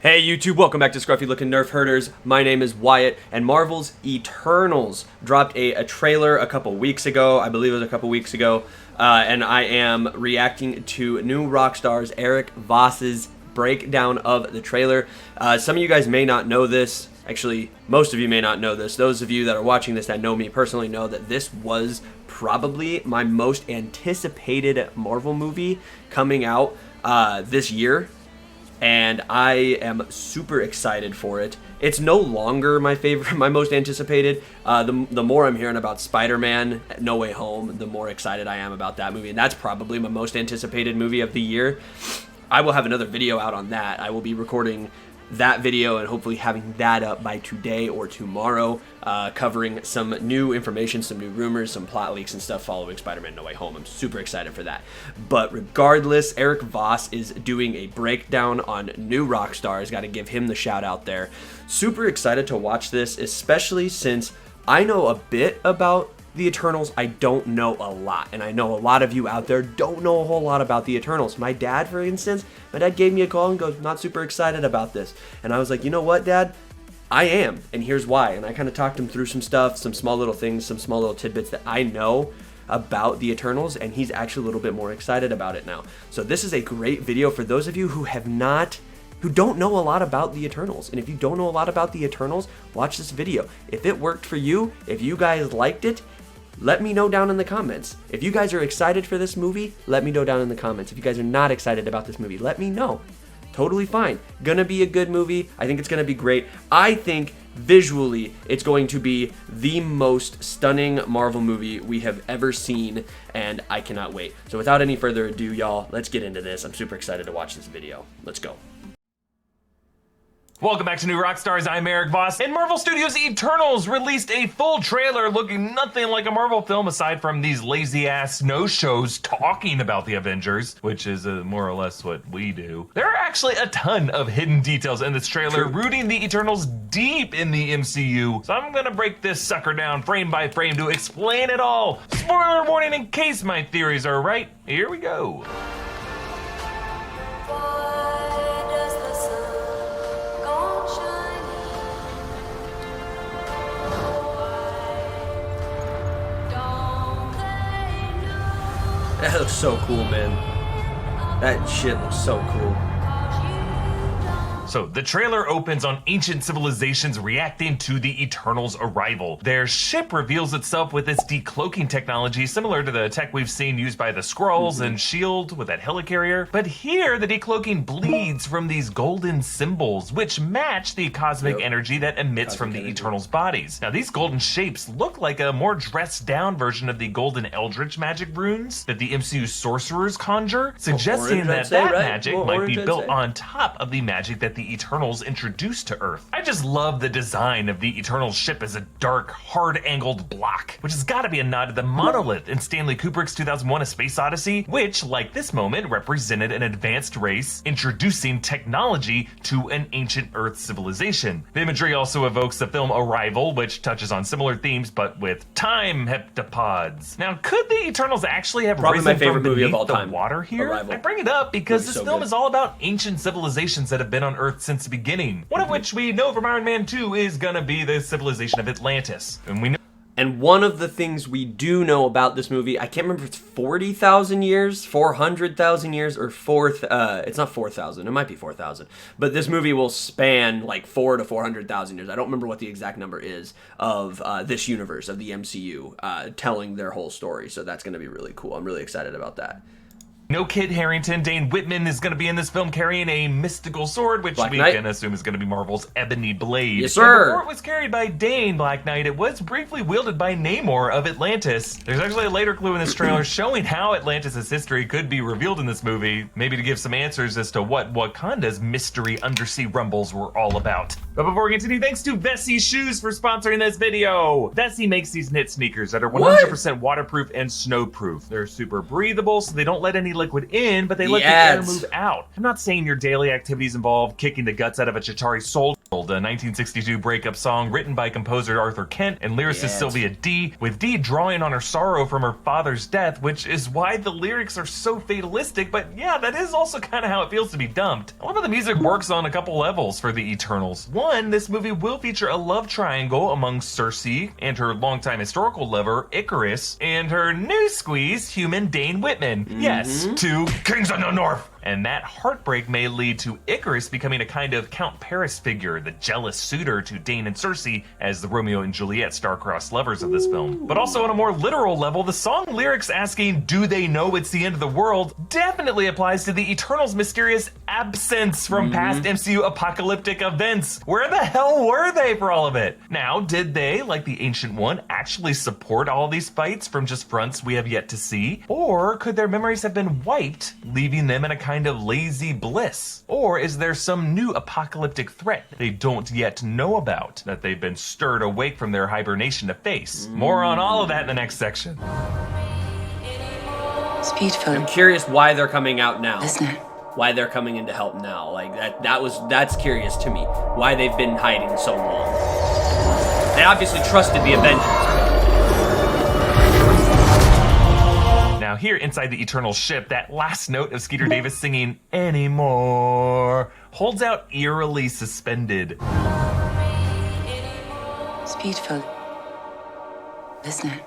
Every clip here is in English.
Hey YouTube, welcome back to Scruffy Looking Nerf Herders. My name is Wyatt, and Marvel's Eternals dropped a trailer a couple weeks ago. I believe it was a couple weeks ago. And I am reacting to new Rockstars Eric Voss's breakdown of the trailer. Some of you guys may not know this. Actually, most of you may not know this. Those of you that are watching this that know me personally know that this was probably my most anticipated Marvel movie coming out this year. And I am super excited for it. It's no longer my favorite, my most anticipated. The more I'm hearing about Spider-Man No Way Home, the more excited I am about that movie. And that's probably my most anticipated movie of the year. I will have another video out on that. I will be recording that video and hopefully having that up by today or tomorrow, covering some new information, some new rumors, some plot leaks and stuff following Spider-Man No Way Home. I'm super excited for that. But regardless, Eric Voss is doing a breakdown on new Rockstars. Got to give him the shout out there. Super excited to watch this, especially since I know a bit about the Eternals. I don't know a lot, and I know a lot of you out there don't know a whole lot about the Eternals. My dad, for instance, gave me a call and goes, not super excited about this. And I was like, you know what, Dad? I am, and here's why. And I kind of talked him through some stuff, some small little things, some small little tidbits that I know about the Eternals, and he's actually a little bit more excited about it now. So this is a great video for those of you who don't know a lot about the Eternals. And if you don't know a lot about the Eternals, watch this video. If it worked for you, if you guys liked it, let me know down in the comments. If you guys are excited for this movie, let me know down in the comments. If you guys are not excited about this movie, let me know. Totally fine. Gonna be a good movie. I think it's gonna be great. I think visually it's going to be the most stunning Marvel movie we have ever seen, and I cannot wait. So without any further ado, y'all, let's get into this. I'm super excited to watch this video. Let's go. Welcome back to New Rockstars, I'm Eric Voss, and Marvel Studios' Eternals released a full trailer looking nothing like a Marvel film aside from these lazy-ass no-shows talking about the Avengers, which is more or less what we do. There are actually a ton of hidden details in this trailer, rooting the Eternals deep in the MCU, so I'm gonna break this sucker down frame by frame to explain it all. Spoiler warning in case my theories are right. Here we go. That looks so cool, man. That shit looks so cool. So the trailer opens on ancient civilizations reacting to the Eternals' arrival. Their ship reveals itself with its decloaking technology similar to the tech we've seen used by the Skrulls and S.H.I.E.L.D. with that helicarrier. But here the decloaking bleeds from these golden symbols, which match the cosmic energy that emits from the Eternals' bodies. Now these golden shapes look like a more dressed down version of the golden eldritch magic runes that the MCU sorcerers conjure, suggesting that magic might be built on top of the magic that the Eternals introduced to Earth. I just love the design of the Eternals ship as a dark, hard-angled block, which has got to be a nod to the monolith in Stanley Kubrick's 2001: A Space Odyssey, which, like this moment, represented an advanced race introducing technology to an ancient Earth civilization. The imagery also evokes the film Arrival, which touches on similar themes, but with time heptapods. Now, could the Eternals actually have risen from beneath the water here? Arrival. I bring it up because this film is all about ancient civilizations that have been on Earth since the beginning. One of which we know from Iron Man 2 is gonna be the civilization of Atlantis. And we know. And one of the things we do know about this movie, I can't remember if it's 40,000 years, 400,000 years, or it's not 4,000, it might be 4,000. But this movie will span like 400 to 400,000 years. I don't remember what the exact number is of this universe, of the MCU, telling their whole story. So that's gonna be really cool. I'm really excited about that. No Kit Harington. Dane Whitman is going to be in this film carrying a mystical sword, which we can assume is going to be Marvel's Ebony Blade. Yes, sir. And before it was carried by Dane Black Knight, it was briefly wielded by Namor of Atlantis. There's actually a later clue in this trailer showing how Atlantis' history could be revealed in this movie, maybe to give some answers as to what Wakanda's mystery undersea rumbles were all about. But before we continue, thanks to Vessi Shoes for sponsoring this video. Vessi makes these knit sneakers that are 100% waterproof and snowproof. They're super breathable, so they don't let any liquid in, but they let the air move out. I'm not saying your daily activities involve kicking the guts out of a Chitauri soldier. A 1962 breakup song written by composer Arthur Kent and lyricist Sylvia D, with D drawing on her sorrow from her father's death, which is why the lyrics are so fatalistic, but yeah, that is also kind of how it feels to be dumped. I love how the music works on a couple levels for the Eternals. One, this movie will feature a love triangle among Cersei and her longtime historical lover, Icarus, and her new squeeze, human Dane Whitman. Yes, two kings of the North. And that heartbreak may lead to Icarus becoming a kind of Count Paris figure, the jealous suitor to Dane and Cersei as the Romeo and Juliet star-crossed lovers of this film. But also on a more literal level, the song lyrics asking, do they know it's the end of the world, definitely applies to the Eternals' mysterious absence from past MCU apocalyptic events. Where the hell were they for all of it? Now, did they, like the Ancient One, actually support all these fights from just fronts we have yet to see? Or could their memories have been wiped, leaving them in a kind of lazy bliss? Or is there some new apocalyptic threat they don't yet know about that they've been stirred awake from their hibernation to face? More on all of that in the next section. Speedful. I'm curious why they're coming out now. Listener. Why they're coming in to help now. Like that's curious to me. Why they've been hiding so long. They obviously trusted the Avengers. Now here inside the Eternal ship, that last note of Skeeter Davis singing "Anymore" holds out eerily suspended. Speedful. Listener.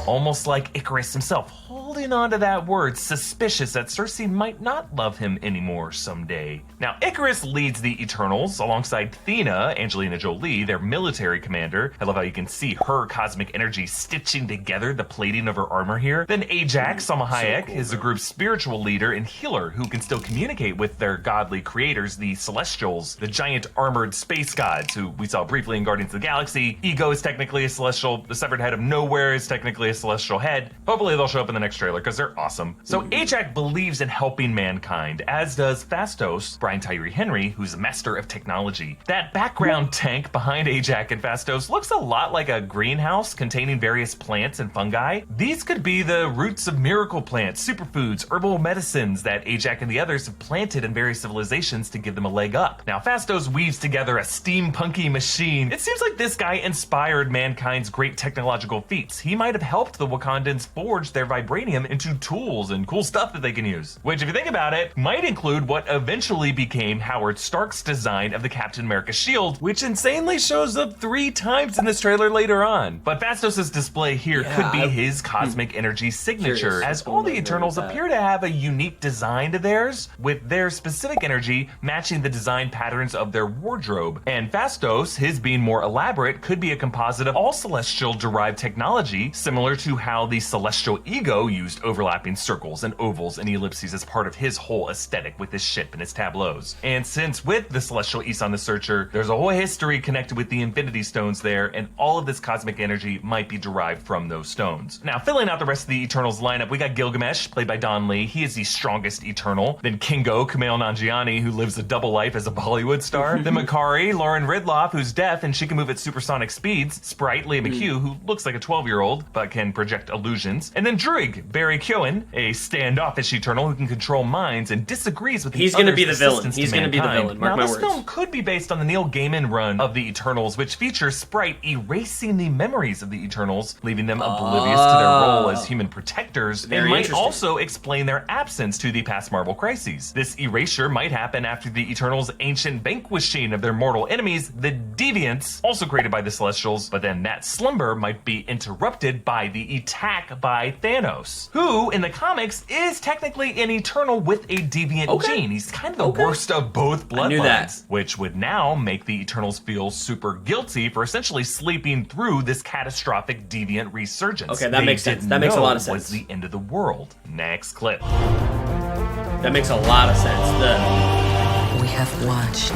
Almost like Icarus himself, holding on to that word, suspicious that Cersei might not love him anymore someday. Now, Icarus leads the Eternals alongside Thena, Angelina Jolie, their military commander. I love how you can see her cosmic energy stitching together the plating of her armor here. Then Ajax, Salma Hayek, is the group's spiritual leader and healer who can still communicate with their godly creators, the Celestials, the giant armored space gods who we saw briefly in Guardians of the Galaxy. Ego is technically a Celestial. The severed head of Nowhere is technically a Celestial head. Hopefully they'll show up in the next trailer because they're awesome. So Ajax believes in helping mankind, as does Phastos, Brian Tyree Henry, who's a master of technology. That background tank behind Ajax and Phastos looks a lot like a greenhouse containing various plants and fungi. These could be the roots of miracle plants, superfoods, herbal medicines that Ajax and the others have planted in various civilizations to give them a leg up. Now Phastos weaves together a steampunky machine. It seems like this guy inspired mankind's great technological feats. He might have helped the Wakandans forge their vibranium into tools and cool stuff that they can use. Which, if you think about it, might include what eventually became Howard Stark's design of the Captain America shield, which insanely shows up 3 times in this trailer later on. But Phastos' display here could be his cosmic energy signature, as all the Eternals appear to have a unique design to theirs, with their specific energy matching the design patterns of their wardrobe. And Phastos, his being more elaborate, could be a composite of all celestial-derived technology, similar to how the celestial Ego used overlapping circles and ovals and ellipses as part of his whole aesthetic with his ship and his tableaus. And since with the celestial Aeson the Searcher, there's a whole history connected with the Infinity Stones there, and all of this cosmic energy might be derived from those stones. Now, filling out the rest of the Eternals lineup, we got Gilgamesh, played by Don Lee. He is the strongest Eternal. Then Kingo, Kumail Nanjiani, who lives a double life as a Bollywood star. Then Makari, Lauren Ridloff, who's deaf and she can move at supersonic speeds. Sprite, Leah McHugh, who looks like a 12-year-old, but can project illusions. And then Druig, Barry Keoghan, a standoffish Eternal who can control minds and disagrees with He's going to be the villain. He's going to be the villain. Mark my words. This film could be based on the Neil Gaiman run of the Eternals, which features Sprite erasing the memories of the Eternals, leaving them oblivious to their role as human protectors, and might also explain their absence to the past Marvel crises. This erasure might happen after the Eternals' ancient vanquishing of their mortal enemies, the Deviants, also created by the Celestials, but then that slumber might be interrupted by the attack by Thanos, who, in the comics, is technically an Eternal with a deviant gene. He's kind of the worst of both bloodlines, which would now make the Eternals feel super guilty for essentially sleeping through this catastrophic deviant resurgence. Okay, that makes sense. That makes a lot of sense. Was the end of the world. Next clip. That makes a lot of sense. We have watched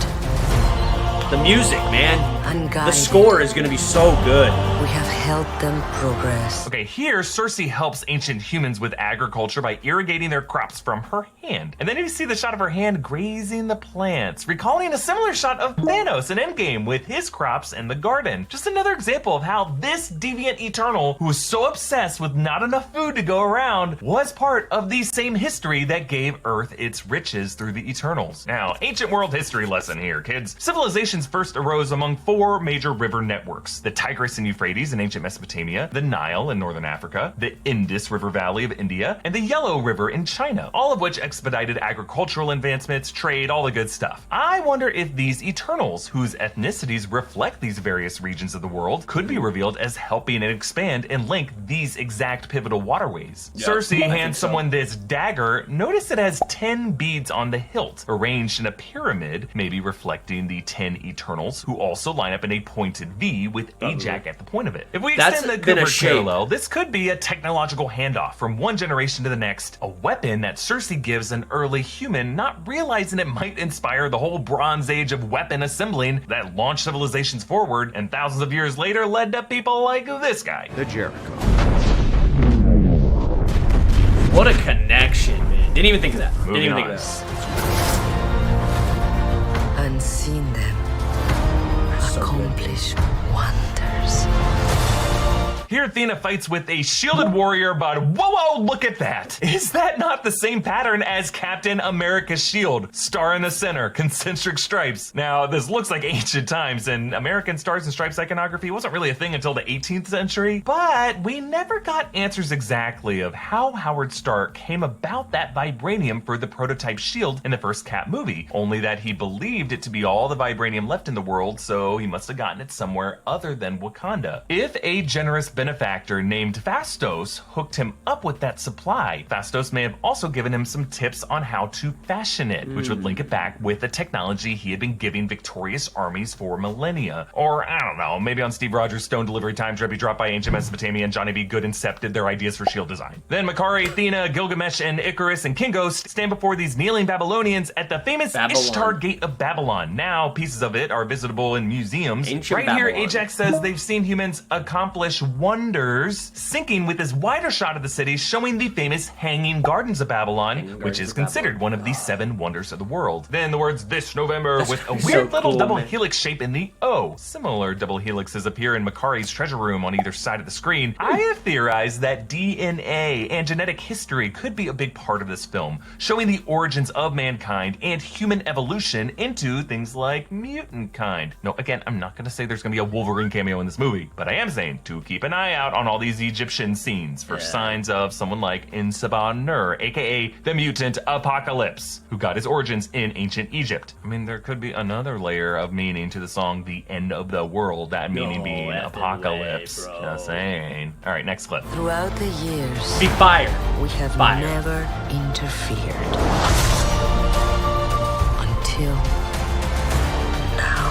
The music, man. Unguided. The score is gonna be so good. We have helped them progress. Okay, here, Cersei helps ancient humans with agriculture by irrigating their crops from her hand. And then you see the shot of her hand grazing the plants, recalling a similar shot of Thanos in Endgame with his crops and the garden. Just another example of how this deviant Eternal, who was so obsessed with not enough food to go around, was part of the same history that gave Earth its riches through the Eternals. Now, ancient world history lesson here, kids. Civilizations first arose among 4 major river networks: the Tigris and Euphrates in ancient Mesopotamia, the Nile in northern Africa, the Indus River Valley of India, and the Yellow River in China, all of which expedited agricultural advancements, trade, all the good stuff. I wonder if these Eternals, whose ethnicities reflect these various regions of the world, could be revealed as helping and expand and link these exact pivotal waterways. Yeah, Cersei I think hands so. someone this dagger. Notice it has 10 beads on the hilt, arranged in a pyramid, maybe reflecting the 10 Eternals, who also line up in a pointed V with Ajax at the point of it. If we That's extend the been a Kubrick shape. parallel, this could be a technological handoff from one generation to the next, a weapon that Cersei gives an early human, not realizing it might inspire the whole Bronze Age of weapon assembling that launched civilizations forward and thousands of years later led to people like this guy. The Jericho. What a connection, man. Didn't even think of that. Didn't Moving even on. think of that. Unseen them. So good. Accomplish wonders. Here Athena fights with a shielded warrior, but whoa, look at that. Is that not the same pattern as Captain America's shield? Star in the center, concentric stripes. Now, this looks like ancient times, and American stars and stripes iconography wasn't really a thing until the 18th century, but we never got answers exactly of how Howard Stark came about that vibranium for the prototype shield in the first Cap movie, only that he believed it to be all the vibranium left in the world, so he must have gotten it somewhere other than Wakanda. If a generous benefactor named Phastos hooked him up with that supply, Phastos may have also given him some tips on how to fashion it, which would link it back with the technology he had been giving victorious armies for millennia. Or, I don't know, maybe on Steve Rogers' Stone Delivery Time trip he dropped by ancient Mesopotamia and Johnny B. Good incepted their ideas for shield design. Then Makari, Athena, Gilgamesh, and Icarus and Kingo stand before these kneeling Babylonians at the famous Babylon. Ishtar Gate of Babylon. Now, pieces of it are visitable in museums. Ancient Right here, Babylon. Ajax says they've seen humans accomplish wonders, syncing with this wider shot of the city showing the famous Hanging Gardens of Babylon, which Gardens is of considered one of the 7 wonders of the world. Then the words "this November" That's with a so weird little cool, double man. helix shape in the O. Similar double helixes appear in Makari's treasure room on either side of the screen. I have theorized that DNA and genetic history could be a big part of this film, showing the origins of mankind and human evolution into things like mutant kind. No, again, I'm not going to say there's going to be a Wolverine cameo in this movie, but I am saying to keep an eye out on all these Egyptian scenes for signs of someone like Insaba Nur, aka the mutant Apocalypse, who got his origins in ancient Egypt. I mean, there could be another layer of meaning to the song "The End of the World," that meaning being effing apocalypse. way, bro. Just saying. All right, next clip. Throughout the years, Be fire. we have Fire. never interfered. Until now.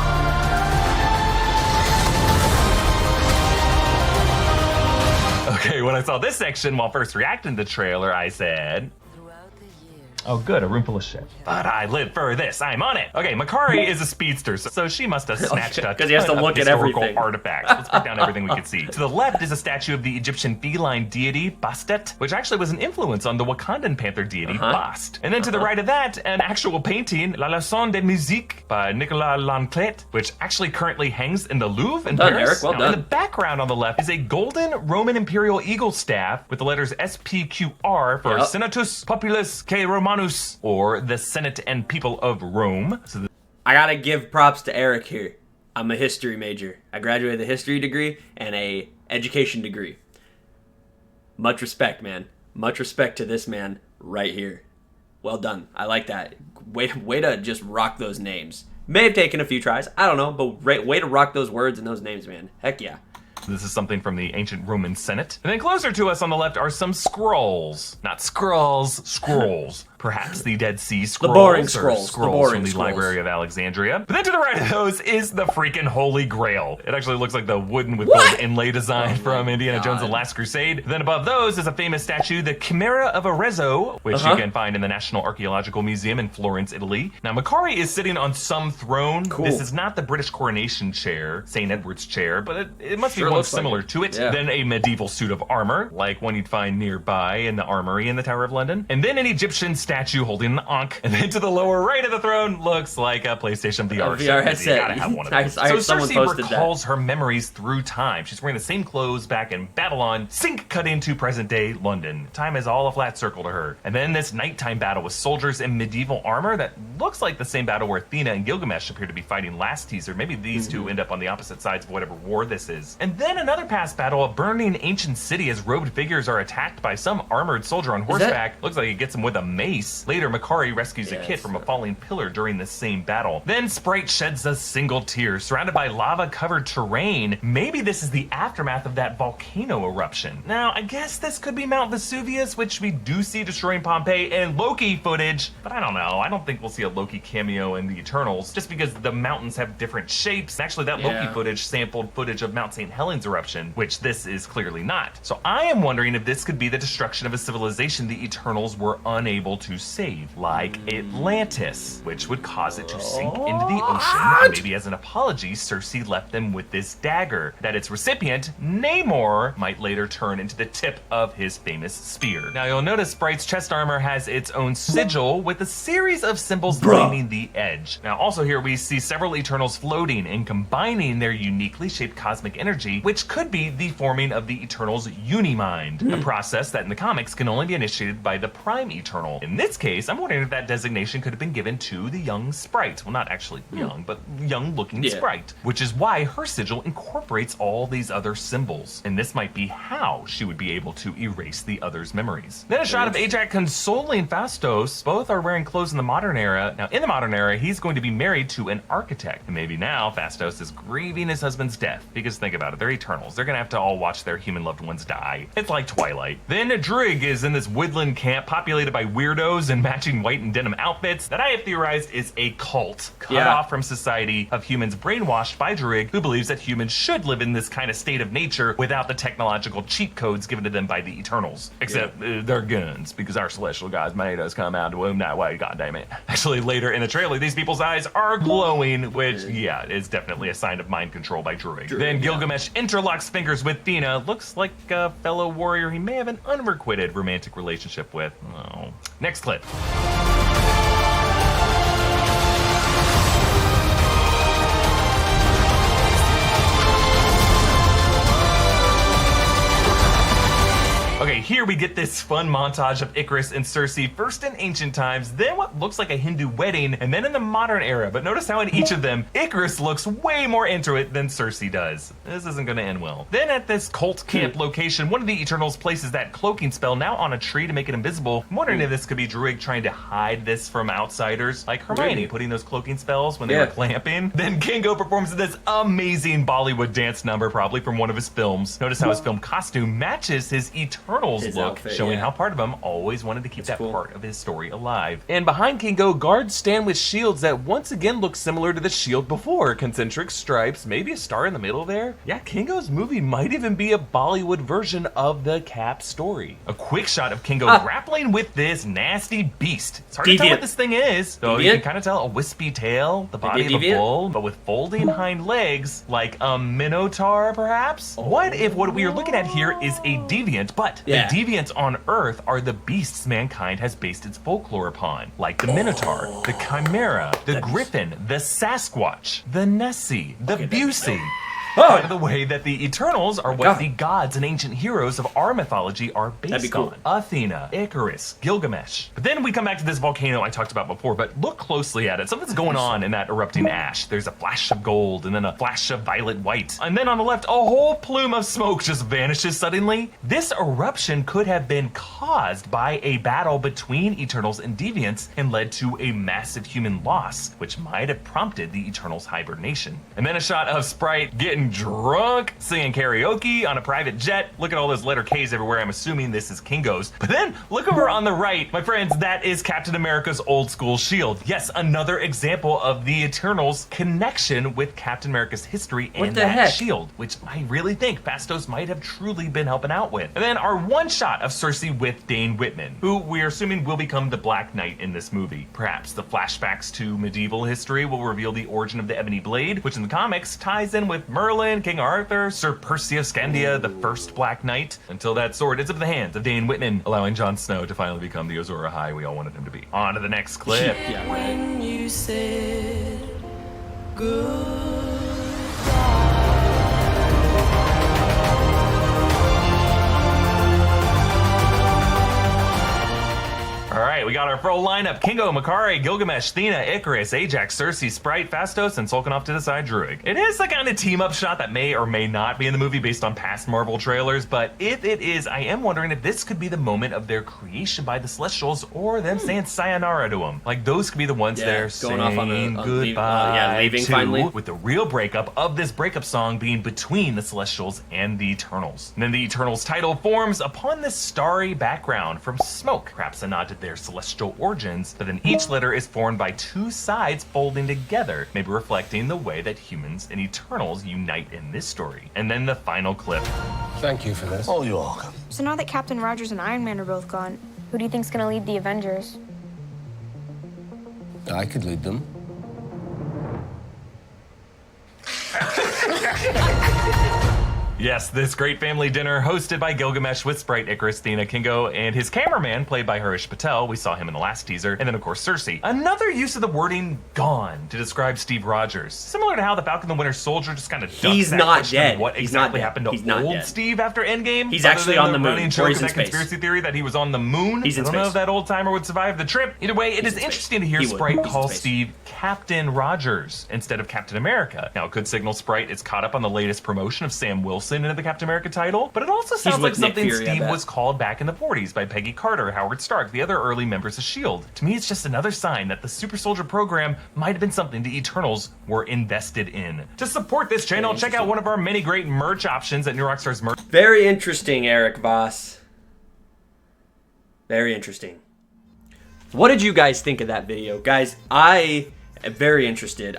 Okay, when I saw this section while first reacting to the trailer, I said, Throughout the years, oh good, a room full of shit. But I live for this, I'm on it. Okay, Makari is a speedster, so she must have snatched a 'Cause he has to ton of look at historical everything. artifacts. Let's break down everything we could see. To the left is a statue of the Egyptian feline deity, Bastet, which actually was an influence on the Wakandan panther deity, Bast. And then to the right of that, an actual painting, La Leçon de Musique by Nicolas Lanclet, which actually currently hangs in the Louvre in Well done, Paris. Eric, well Now, done. In the background on the left is a golden Roman imperial eagle staff with the letters SPQR for Yep. Senatus Populus K Romanus, or the Senate and People of Rome. So I gotta give props to Eric here. I'm a history major. I graduated with a history degree and a education degree. Much respect, man. Much respect to this man right here. Well done. I like that. Way to just rock those names. May have taken a few tries. I don't know, but way to rock those words and those names, man. Heck yeah. this is something from the ancient Roman Senate. And then closer to us on the left are some scrolls. Not scrolls, scrolls. perhaps the Dead Sea Scrolls, boring or scrolls. The scrolls boring from the scrolls. Library of Alexandria. But then to the right of those is the freaking Holy Grail. It actually looks like the wooden with What? gold inlay design from Indiana Jones and the God. Last Crusade. Then above those is a famous statue, the Chimera of Arezzo, which you can find in the National Archaeological Museum in Florence, Italy. Now, Makari is sitting on some throne. Cool. This is not the British coronation chair, St. Edward's chair, but it must Sure be one looks like similar it. to it. Yeah. Then a medieval suit of armor, like one you'd find nearby in the armory in the Tower of London. And then an Egyptian statue holding an ankh. And then to the lower right of the throne looks like a PlayStation VR, VR set. You headset. gotta have one of those. I So heard someone Cersei posted that. recalls her memories through time. She's wearing the same clothes back in Babylon, sync cut into present day London. Time is all a flat circle to her. And then this nighttime battle with soldiers in medieval armor that looks like the same battle where Athena and Gilgamesh appear to be fighting last teaser. Maybe these two end up on the opposite sides of whatever war this is. And then another past battle, a burning ancient city as robed figures are attacked by some armored soldier on horseback. Looks like he gets him with a mace. Later, Makari rescues a kid from a falling pillar during this same battle. Then Sprite sheds a single tear, surrounded by lava-covered terrain. Maybe this is the aftermath of that volcano eruption. Now, I guess this could be Mount Vesuvius, which we do see destroying Pompeii, and Loki footage, but I don't know. I don't think we'll see a Loki cameo in the Eternals, just because the mountains have different shapes. Actually, that Loki footage sampled footage of Mount St. Helens eruption, which this is clearly not. So I am wondering if this could be the destruction of a civilization the Eternals were unable to save, like Atlantis, which would cause it to sink into the ocean. And maybe as an apology, Cersei left them with this dagger that its recipient, Namor, might later turn into the tip of his famous spear. Now you'll notice Sprite's chest armor has its own sigil with a series of symbols lining the edge. Now also here we see several Eternals floating and combining their uniquely shaped cosmic energy, which could be the forming of the Eternals' Unimind, a process that in the comics can only be initiated by the Prime Eternal. In this case, I'm wondering if that designation could have been given to the young Sprite. Well, not actually young, but young-looking Sprite, which is why her sigil incorporates all these other symbols. And this might be how she would be able to erase the others' memories. Then a shot of Ajax consoling Phastos. Both are wearing clothes in the modern era. Now, in the modern era, he's going to be married to an architect. And maybe now Phastos is grieving his husband's death. Because think about it, they're Eternals. They're gonna have to all watch their human loved ones die. It's like Twilight. Then Drigg is in this woodland camp populated by weirdos in matching white and denim outfits that I have theorized is a cult cut off from society of humans brainwashed by Drigg, who believes that humans should live in this kind of state of nature without the technological cheat codes given to them by the Eternals. Except they're guns, because our celestial gods made us come out to womb that way, goddammit. Actually, later in the trailer, these people's eyes are glowing, which, is definitely a sign of mind control by Drigg. Then Gilgamesh interlocks fingers with Thena. Looks like a fellow warrior he may have an unrequited romantic relationship with. Oh. Next clip. Okay, here we get this fun montage of Icarus and Cersei, first in ancient times, then what looks like a Hindu wedding, and then in the modern era. But notice how in each of them, Icarus looks way more into it than Cersei does. This isn't gonna end well. Then at this cult camp location, one of the Eternals places that cloaking spell now on a tree to make it invisible. I'm wondering if this could be Drigg trying to hide this from outsiders, like Hermione putting those cloaking spells when they were clamping. Then Kingo performs this amazing Bollywood dance number, probably from one of his films. Notice how his film costume matches his Eternals look, outfit, showing how part of him always wanted to keep that cool. part of his story alive. And behind Kingo, guards stand with shields that once again look similar to the shield before. Concentric stripes, maybe a star in the middle there. Yeah, Kingo's movie might even be a Bollywood version of the Cap story. A quick shot of Kingo grappling with this nasty beast. It's hard to tell what this thing is, though you can kind of tell a wispy tail, the body of a bull, but with folding hind legs, like a minotaur perhaps? What if what we are looking at here is a deviant, but the deviants on Earth are the beasts mankind has based its folklore upon, like the Minotaur, the Chimera, the Griffin, the Sasquatch, the Nessie, the Busey. By the way that the Eternals are what the gods and ancient heroes of our mythology are based on. Athena, Icarus, Gilgamesh. But then we come back to this volcano I talked about before, but look closely at it. Something's going on in that erupting ash. There's a flash of gold and then a flash of violet white. And then on the left, a whole plume of smoke just vanishes suddenly. This eruption could have been caused by a battle between Eternals and Deviants and led to a massive human loss, which might have prompted the Eternals' hibernation. And then a shot of Sprite getting getting drunk, singing karaoke on a private jet. Look at all those letter K's everywhere. I'm assuming this is Kingo's. But then look over on the right, my friends, that is Captain America's old school shield. Yes, another example of the Eternals' connection with Captain America's history and that shield, which I really think Fastos might have truly been helping out with. And then our one shot of Cersei with Dane Whitman, who we're assuming will become the Black Knight in this movie. Perhaps the flashbacks to medieval history will reveal the origin of the Ebony Blade, which in the comics ties in with Merlin, King Arthur, Sir Percy of Scandia, the first Black Knight, until that sword ends up in the hands of Dane Whitman, allowing Jon Snow to finally become the Azor Ahai we all wanted him to be. On to the next clip. Yeah, right. When you said goodbye. Alright, we got our full lineup. Kingo, Makari, Gilgamesh, Thena, Icarus, Ajax, Cersei, Sprite, Fastos, and Sulkin off to the side Druig. It is the kind of team-up shot that may or may not be in the movie based on past Marvel trailers, but if it is, I am wondering if this could be the moment of their creation by the Celestials or them saying sayonara to them. Like, those could be the ones they're going off on goodbye leaving to, finally. with the real breakup of this breakup song being between the Celestials and the Eternals. And then the Eternals title forms upon this starry background from smoke, perhaps a nod to their celestial origins, but then each letter is formed by two sides folding together, maybe reflecting the way that humans and Eternals unite in this story. And then the final clip. Thank you for this. Oh, you're welcome. So now that Captain Rogers and Iron Man are both gone, who do you think's gonna lead the Avengers? I could lead them. Yes, this great family dinner hosted by Gilgamesh with Sprite, Icarus, Thena, Kingo, and his cameraman, played by Harish Patel. We saw him in the last teaser. And then, of course, Cersei. Another use of the wording gone to describe Steve Rogers. Similar to how the Falcon and the Winter Soldier just kind of He's not dead. What He's exactly not happened dead. to He's not old dead. Steve after Endgame? He's actually on the moon, Running or joke he's of in that space. conspiracy theory that he was on the moon. He's in I don't know space. if that old timer would survive the trip. Either way, it is interesting to hear He would. Sprite He's in call space. Steve Captain Rogers instead of Captain America. Now, it could signal Sprite is caught up on the latest promotion of Sam Wilson into the Captain America title, but it also sounds like with Nick something Fury, I Steve bet. was called back in the 40s by Peggy Carter, Howard Stark, the other early members of S.H.I.E.L.D. To me, it's just another sign that the Super Soldier program might have been something the Eternals were invested in. To support this channel, check out one of our many great merch options at New Rockstars merch. Very interesting, Eric Voss. Very interesting. What did you guys think of that video? Guys, I am very interested.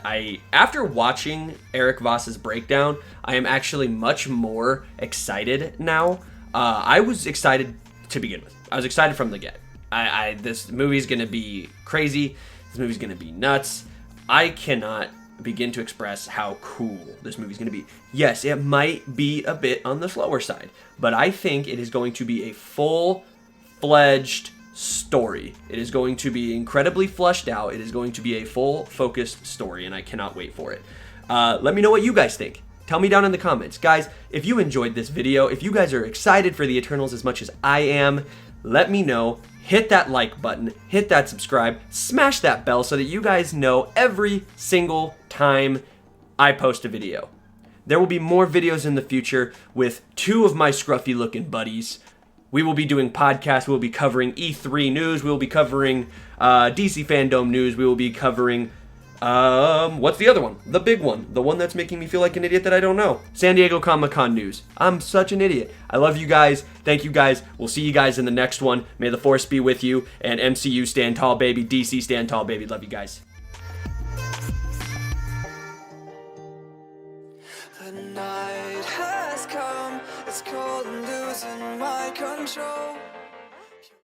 After watching Eric Voss's breakdown, I am actually much more excited now. I was excited to begin with. I was excited from the get. This movie's gonna be crazy. This movie's gonna be nuts. I cannot begin to express how cool this movie's gonna be. Yes, it might be a bit on the slower side, but I think it is going to be a full-fledged story. It is going to be incredibly fleshed out. It is going to be a full focused story, and I cannot wait for it. Let me know what you guys think. Tell me down in the comments. Guys, if you enjoyed this video, if you guys are excited for the Eternals as much as I am, let me know. Hit that like button, hit that subscribe, smash that bell so that you guys know every single time I post a video. There will be more videos in the future with two of my scruffy looking buddies. We will be doing podcasts. We will be covering E3 news. We will be covering DC Fandom news. We will be covering, what's the other one? The big one. The one that's making me feel like an idiot that I don't know. San Diego Comic-Con news. I'm such an idiot. I love you guys. Thank you guys. We'll see you guys in the next one. May the Force be with you. And MCU stand tall, baby. DC stand tall, baby. Love you guys. The night has come, it's cold and losing my control.